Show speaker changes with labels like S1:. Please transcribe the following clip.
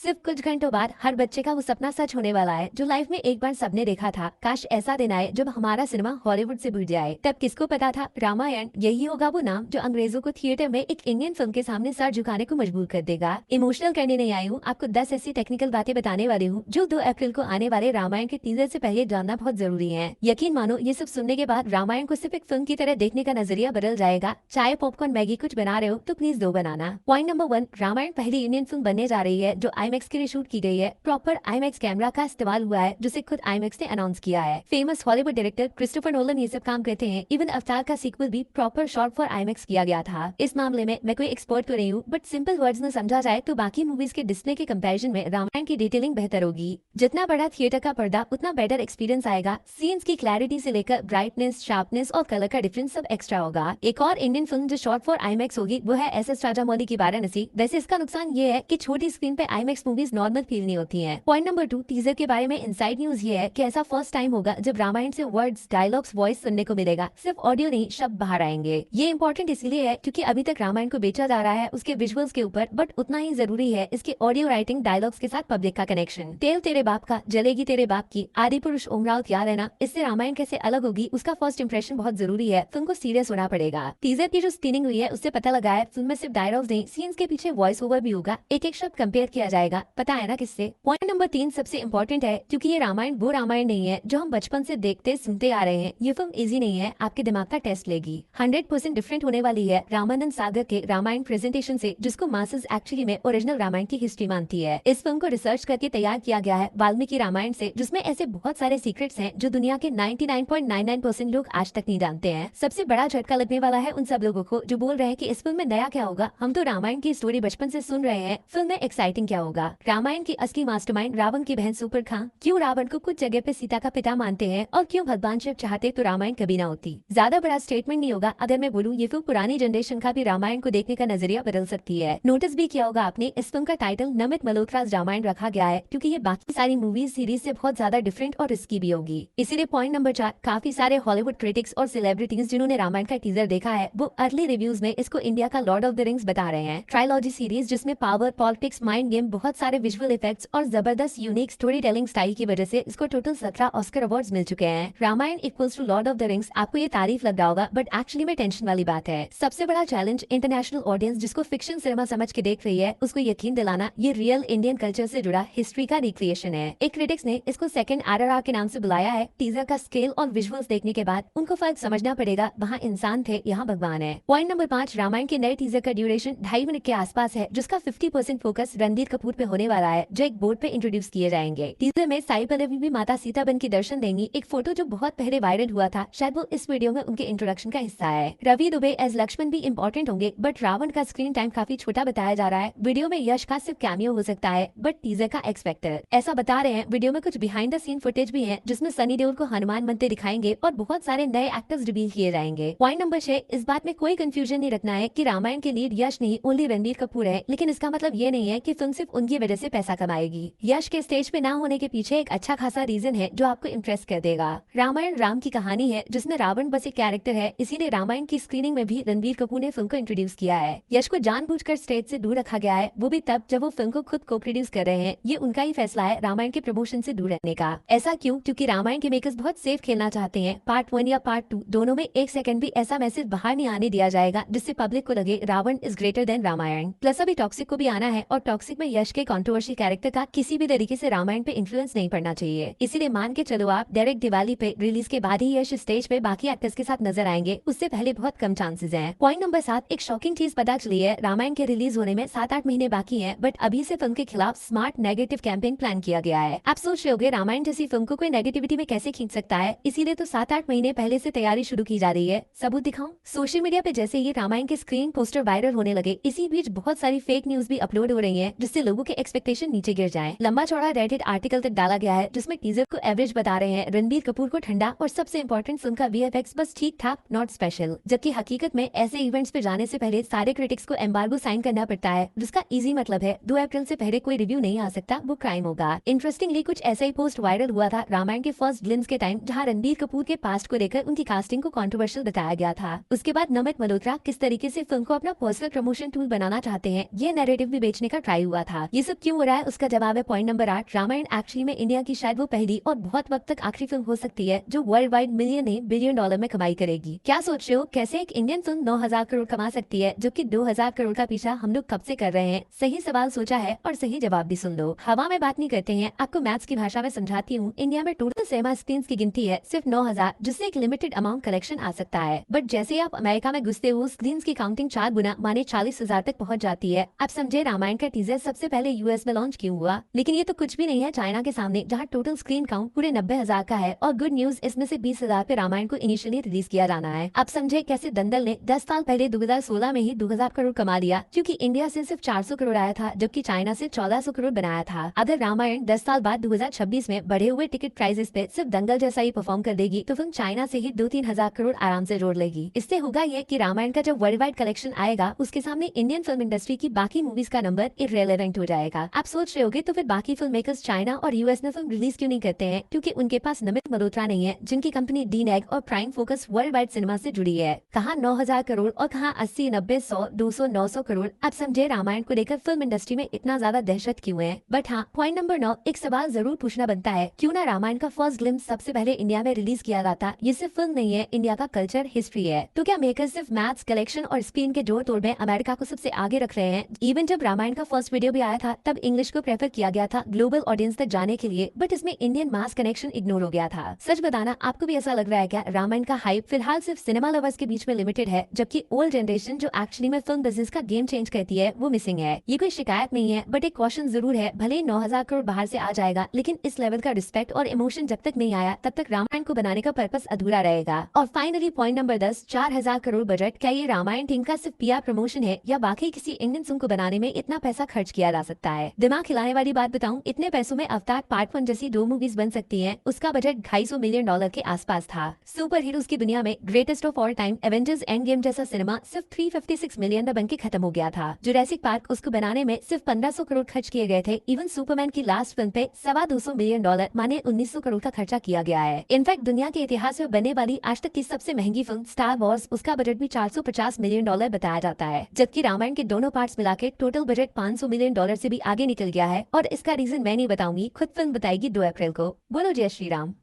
S1: सिर्फ कुछ घंटों बाद हर बच्चे का वो सपना सच होने वाला है जो लाइफ में एक बार सबने देखा था। काश ऐसा दिन आए जब हमारा सिनेमा हॉलीवुड से भूल जाए। तब किसको पता था रामायण यही होगा वो नाम जो अंग्रेजों को थिएटर में एक इंडियन फिल्म के सामने सर झुकाने को मजबूर कर देगा। इमोशनल करने नहीं आई हूँ, आपको 10 ऐसी टेक्निकल बातें बताने वाली हूँ जो 2 अप्रैल को आने वाले रामायण के टीजर से पहले जानना बहुत जरूरी है। यकीन मानो ये सब सुनने के बाद रामायण को सिर्फ एक फिल्म की तरह देखने का नजरिया बदल जाएगा। चाय पॉपकॉर्न मैगी कुछ बना रहे हो तो प्लीज 2 बनाना। पॉइंट नंबर 1, रामायण पहली इंडियन फिल्म बनने जा रही है जो IMAX के लिए शूट की गई है। प्रॉपर IMAX कैमरा का इस्तेमाल हुआ है जिसे खुद IMAX ने अनाउंस किया है। Famous Hollywood director Christopher Nolan ये सब काम करते हैं। इवन अवतार का सीक्वल भी प्रॉपर शॉट फॉर IMAX किया गया था। इस मामले में मैं कोई एक्सपर्ट तो नहीं हूँ, बट सिंपल वर्ड्स में समझा जाए तो बाकी मूवीज के डिस्प्ले के कंपैरिजन में रामायण की डिटेलिंग बेहतर होगी। जितना बड़ा थिएटर का पर्दा उतना बेटर एक्सपीरियंस आएगा। सीन्स की क्लैरिटी से लेकर ब्राइटनेस, शार्पनेस और कलर का डिफरेंस सब एक्स्ट्रा होगा। एक और इंडियन फिल्म जो शॉट फॉर IMAX होगी वो है SS राजामौली की वाराणसी। वैसे इसका नुकसान ये है कि छोटी स्क्रीन पे IMAX मूवीज नॉर्मल फील नहीं होती हैं। पॉइंट नंबर 2, टीजर के बारे में इनसाइड न्यूज ये है कि ऐसा फर्स्ट टाइम होगा जब रामायण से वर्ड्स, डायलॉग्स, वॉइस सुनने को मिलेगा। सिर्फ ऑडियो नहीं, शब्द बाहर आएंगे। ये इंपॉर्टेंट इसलिए है क्योंकि अभी तक रामायण को बेचा जा रहा है उसके विजुअल्स के ऊपर, बट उतना ही जरूरी है इसके ऑडियो राइटिंग, डायलॉग्स के साथ पब्लिक का कनेक्शन। तेल तेरे बाप का, जलेगी तेरे बाप की, आदि पुरुष उमराव याद है ना। इससे रामायण कैसे अलग होगी उसका फर्स्ट इंप्रेशन बहुत जरूरी है। फिल्म को सीरियस होना पड़ेगा। टीजर की जो स्क्रीनिंग हुई है उससे पता लगा है फिल्म में सिर्फ डायलॉग्स नहीं, सीन्स के पीछे वॉइस ओवर भी होगा। एक एक शब्द कंपेयर किया जाएगा। पता है ना किससे? पॉइंट नंबर 3 सबसे इंपॉर्टेंट है क्योंकि ये रामायण वो रामायण नहीं है जो हम बचपन से देखते सुनते आ रहे हैं। ये फिल्म इजी नहीं है, आपके दिमाग का टेस्ट लेगी। 100% डिफरेंट होने वाली है रामानंद सागर के रामायण प्रेजेंटेशन से, जिसको मासेस एक्चुअली में ओरिजिनल रामायण की हिस्ट्री मानती है। इस फिल्म को रिसर्च करके तैयार किया गया है वाल्मीकि रामायण से, जिसमें ऐसे बहुत सारे सीक्रेट्स हैं जो दुनिया के 99.99% लोग आज तक नहीं जानते हैं। सबसे बड़ा झटका लगने वाला है उन सब लोगों को जो बोल रहे हैं कि इस फिल्म में नया क्या होगा, हम तो रामायण की स्टोरी बचपन से सुन रहे हैं, फिल्म में एक्साइटिंग क्या होगा। रामायण की असली मास्टरमाइंड रावण की बहन सुपर्णखा क्यों रावण को कुछ जगह पे सीता का पिता मानते हैं, और क्यों भगवान शिव चाहते तो रामायण कभी ना होती। ज्यादा बड़ा स्टेटमेंट नहीं होगा अगर मैं बोलूं ये फिल्म पुरानी जनरेशन का भी रामायण को देखने का नजरिया बदल सकती है। नोटिस भी किया होगा आपने, इस फिल्म का टाइटल नमित मल्होत्रा's रामायण रखा गया है क्योंकि ये बाकी सारी मूवीज सीरीज से बहुत ज्यादा डिफरेंट और रिस्की भी होगी। इसीलिए पॉइंट नंबर 4, काफी सारे हॉलीवुड क्रिटिक्स और सेलिब्रिटीज जिन्होंने रामायण का टीजर देखा है वो अर्ली रिव्यूज में इसको इंडिया का लॉर्ड ऑफ द रिंग्स बता रहे हैं। ट्रायलॉजी सीरीज जिसमें पावर, पॉलिटिक्स, माइंड गेम, बहुत सारे विजुअल इफेक्ट्स और जबरदस्त यूनिक स्टोरी टेलिंग स्टाइल की वजह से इसको टोटल 17 ऑस्कर अवार्ड्स मिल चुके हैं। Ramayan equals to Lord of the Rings, आपको ये तारीफ लग रहा होगा बट एक्चुअली में टेंशन वाली बात है। सबसे बड़ा चैलेंज इंटरनेशनल ऑडियंस जिसको फिक्शन सिनेमा समझ के देख रही है उसको यकीन दिलाना ये रियल इंडियन कल्चर से जुड़ा हिस्ट्री का रिक्रिएशन है। एक क्रिटिक्स ने इसको सेकंड RRR के नाम से बुलाया है। टीजर का स्केल और विजुअल्स देखने के बाद उनको फर्क समझना पड़ेगा, वहाँ इंसान थे, यहाँ भगवान है। पॉइंट नंबर 5, रामायण के नए टीजर का ड्यूरेशन 2.5 मिनट के आसपास है, जिसका 50% फोकस रणबीर कपूर पे होने वाला है जो एक बोर्ड पे इंट्रोड्यूस किए जाएंगे। टीजर में साई पल्लवी भी माता सीता बन के दर्शन देंगी। एक फोटो जो बहुत पहले वायरल हुआ था, शायद वो इस वीडियो में उनके इंट्रोडक्शन का हिस्सा है। रवि दुबे एज लक्ष्मण भी इम्पोर्टेंट होंगे बट रावण का स्क्रीन टाइम काफी छोटा बताया जा रहा है। वीडियो में यश का सिर्फ कैमियो हो सकता है बट टीजर का एक्स फैक्टर। ऐसा बता रहे हैं वीडियो में कुछ बिहाइंड द सीन फुटेज भी है जिसमें सनी देओल को हनुमान बनते दिखाएंगे और बहुत सारे नए एक्टर्स रिवील किए जाएंगे। पॉइंट नंबर 6, इस बात में कोई कंफ्यूजन नहीं रखना है कि रामायण के लीड यश नहीं ओनली रणबीर कपूर है, लेकिन इसका मतलब ये नहीं है कि फिल्म सिर्फ उनकी वजह से पैसा कमाएगी। यश के स्टेज पे ना होने के पीछे एक अच्छा खासा रीजन है जो आपको इम्प्रेस कर देगा। रामायण राम की कहानी है जिसमें रावण बस एक कैरेक्टर है, इसीलिए रामायण की स्क्रीनिंग में भी रणबीर कपूर ने फिल्म को इंट्रोड्यूस किया है। यश को जानबूझकर स्टेज से दूर रखा गया है, वो भी तब जब वो फिल्म को खुद को प्रोड्यूस कर रहे हैं। ये उनका ही फैसला है रामायण के प्रमोशन से दूर रहने का। ऐसा क्यों? क्योंकि रामायण के मेकर्स बहुत सेफ खेलना चाहते हैं। पार्ट 1 या पार्ट 2 दोनों में 1 सेकंड भी ऐसा मैसेज बाहर नहीं आने दिया जाएगा जिससे पब्लिक को लगे Ravan is greater than Ramayan. Plus अभी टॉक्सिक को भी आना है और टॉक्सिक में यश के कंट्रोवर्सी कैरेक्टर का किसी भी तरीके से रामायण पे इन्फ्लुएंस नहीं पड़ना चाहिए। इसीलिए मान के चलो आप डायरेक्ट दिवाली पे रिलीज के बाद ही यश स्टेज पे बाकी एक्टर्स के साथ नजर आएंगे, उससे पहले बहुत कम चांसेस हैं। पॉइंट नंबर 7, एक शॉकिंग चीज पता चली है, रामायण के रिलीज होने में 7-8 महीने बाकी हैं, बट अभी से फिल्म के खिलाफ स्मार्ट नेगेटिव कैंपेन प्लान किया गया है। आप सोच रहे होंगे रामायण जैसी फिल्म को कोई नेगेटिविटी में कैसे खींच सकता है, इसीलिए तो 7-8 महीने पहले से तैयारी शुरू की जा रही है। सबूत दिखाऊं? सोशल मीडिया पे जैसे ये रामायण के स्क्रीन पोस्टर वायरल होने लगे, इसी बीच बहुत सारी फेक न्यूज भी अपलोड हो रही है जिससे लोगों के एक्सपेक्टेशन नीचे गिर जाए। लंबा चौड़ा रेडिट आर्टिकल तक डाला गया है जिसमें टीजर को एवरेज बता रहे हैं, रणबीर कपूर को ठंडा और सबसे इम्पोर्टेंट फिल्म का VFX बस ठीक ठाक, नॉट स्पेशल। जबकि हकीकत में ऐसे इवेंट्स पे जाने से पहले सारे क्रिटिक्स को एम्बार्गो साइन करना पड़ता है, जिसका इजी मतलब है 2 अप्रैल से पहले कोई रिव्यू नहीं आ सकता, वो क्राइम होगा। इंटरेस्टिंगली कुछ ऐसा ही पोस्ट वायरल हुआ था रामायण के फर्स्ट ग्लिम्स के टाइम, जहाँ रणबीर कपूर के पास्ट को लेकर उनकी कास्टिंग को कंट्रोवर्शियल बताया गया था। उसके बाद नमित मल्होत्रा किस तरीके से फिल्म को अपना पर्सनल प्रमोशन टूल बनाना चाहते हैं, ये नैरेटिव भी बेचने का ट्राई हुआ था। ये सब क्यों हो रहा है उसका जवाब है पॉइंट नंबर 8। रामायण एक्चुअली में इंडिया की शायद वो पहली और बहुत वक्त तक आखिरी फिल्म हो सकती है जो वर्ल्ड वाइड मिलियन नहीं बिलियन डॉलर में कमाई करेगी। क्या सोच रहे हो कैसे एक इंडियन फिल्म 9,000 करोड़ कमा सकती है जबकि 2,000 करोड़ का पीछा हम लोग कब से कर रहे हैं? सही सवाल सोचा है और सही जवाब भी सुन लो। हवा में बात नहीं करते हैं, आपको मैथ्स की भाषा में समझाती हूँ। इंडिया में टोटल सिनेमा स्क्रीन की गिनती है सिर्फ 9,000, जिससे एक लिमिटेड अमाउंट कलेक्शन आ सकता है। बट जैसे ही आप अमेरिका में घुसते हो स्क्रीन की काउंटिंग 4 गुना माने 40,000 तक पहुँच जाती है। आप समझे रामायण का टीजर सबसे पहले यूएस में लॉन्च क्यों हुआ? लेकिन ये तो कुछ भी नहीं है चाइना के सामने, जहाँ टोटल स्क्रीन काउंट पूरे 90,000 का है। और गुड न्यूज, इसमें से 20,000 पे रामायण को इनिशियली रिलीज किया जाना है। आप समझे कैसे दंगल ने 10 साल पहले 2016 में ही 2,000 करोड़ कमा लिया, क्योंकि इंडिया से सिर्फ 400 करोड़ आया था जबकि चाइना से 1,400 करोड़ बनाया था। अगर रामायण 10 साल बाद 2026 में बढ़े हुए टिकट प्राइसेस पे सिर्फ दंगल जैसा ही परफॉर्म कर देगी तो फिल्म चाइना से ही 2-3 हजार करोड़ आराम से जोड़ लेगी। इससे होगा ये कि रामायण का जब वर्ल्ड वाइड कलेक्शन आएगा उसके सामने इंडियन फिल्म इंडस्ट्री की बाकी मूवीज का नंबर इररेलेवेंट हो जाएगा। आप सोच रहे होगे तो फिर बाकी फिल्म मेकर्स चाइना और यूएस में फिल्म रिलीज क्यों नहीं करते हैं? क्योंकि उनके पास नमित मल्होत्रा नहीं है, जिनकी कंपनी डीनेग और prime focus world wide cinema से जुड़ी है। कहाँ 9,000 करोड़ और कहाँ 80, 90, 100, 200, 900 करोड़। आप समझे रामायण को लेकर फिल्म इंडस्ट्री में इतना ज्यादा दहशत क्यों है? बट हाँ, पॉइंट नंबर 9, एक सवाल जरूर पूछना बनता है, क्यों ना रामायण का फर्स्ट ग्लिम्स सबसे पहले इंडिया में रिलीज किया जाता? ये सिर्फ फिल्म नहीं है, इंडिया का कल्चर हिस्ट्री है। तो क्या मेकर्स सिर्फ मैथ्स, कलेक्शन और स्क्रीन के जोड़ तोड़ में अमेरिका को सबसे आगे रख रहे हैं? इवन जब रामायण का फर्स्ट वीडियो भी आया था तब इंग्लिश को प्रेफर किया गया था ग्लोबल ऑडियंस तक जाने के लिए, बट इसमें इंडियन मास कनेक्शन इग्नोर हो गया था। सच बताना, आपको भी ऐसा लग रहा है क्या रामायण का हाइप फिलहाल सिर्फ सिनेमा लवर्स के बीच में लिमिटेड है, जबकि ओल्ड जनरेशन जो एक्चुअली में फिल्म बिजनेस का गेम चेंज करती है वो मिसिंग है? ये कोई शिकायत नहीं है, बट एक क्वेश्चन जरूर है। भले ही 9,000 करोड़ बाहर से आ जाएगा, लेकिन इस लेवल का रिस्पेक्ट और इमोशन जब तक नहीं आया तब तक रामायण को बनाने का पर्पस अधूरा रहेगा। और finally point number 10, 4,000 crore budget, क्या ये रामायण टीम का सिर्फ पीआर प्रमोशन है या बाकी किसी इंडियन फिल्म को बनाने में इतना पैसा खर्च किया जा सकता है? दिमाग खिलाने वाली बात बताऊं, इतने पैसों में अवतार पार्ट 1 जैसी 2 मूवीज बन सकती हैं। उसका बजट $250 मिलियन के आसपास था। सुपर हीरोज की दुनिया में greatest of all time Avengers end game जैसा सिनेमा सिर्फ 356 मिलियन में बनके खत्म हो गया था। जुरासिक पार्क, उसको बनाने में सिर्फ 1,500 करोड़ खर्च किए गए थे। इवन सुपरमैन की लास्ट फिल्म पे $250 मिलियन माने 1,900 करोड़ का खर्चा किया गया है। इनफैक्ट दुनिया के इतिहास में बनने वाली आज तक की सबसे महंगी फिल्म स्टार वॉर्स, उसका बजट भी $450 मिलियन बताया जाता है, जबकि रामायण के दोनों पार्ट्स मिला के टोटल बजट $500 मिलियन से भी आगे निकल गया है। और इसका रीजन मैं नहीं बताऊंगी, खुद फिल्म बताएगी 2 अप्रैल को। बोलो जय श्री राम।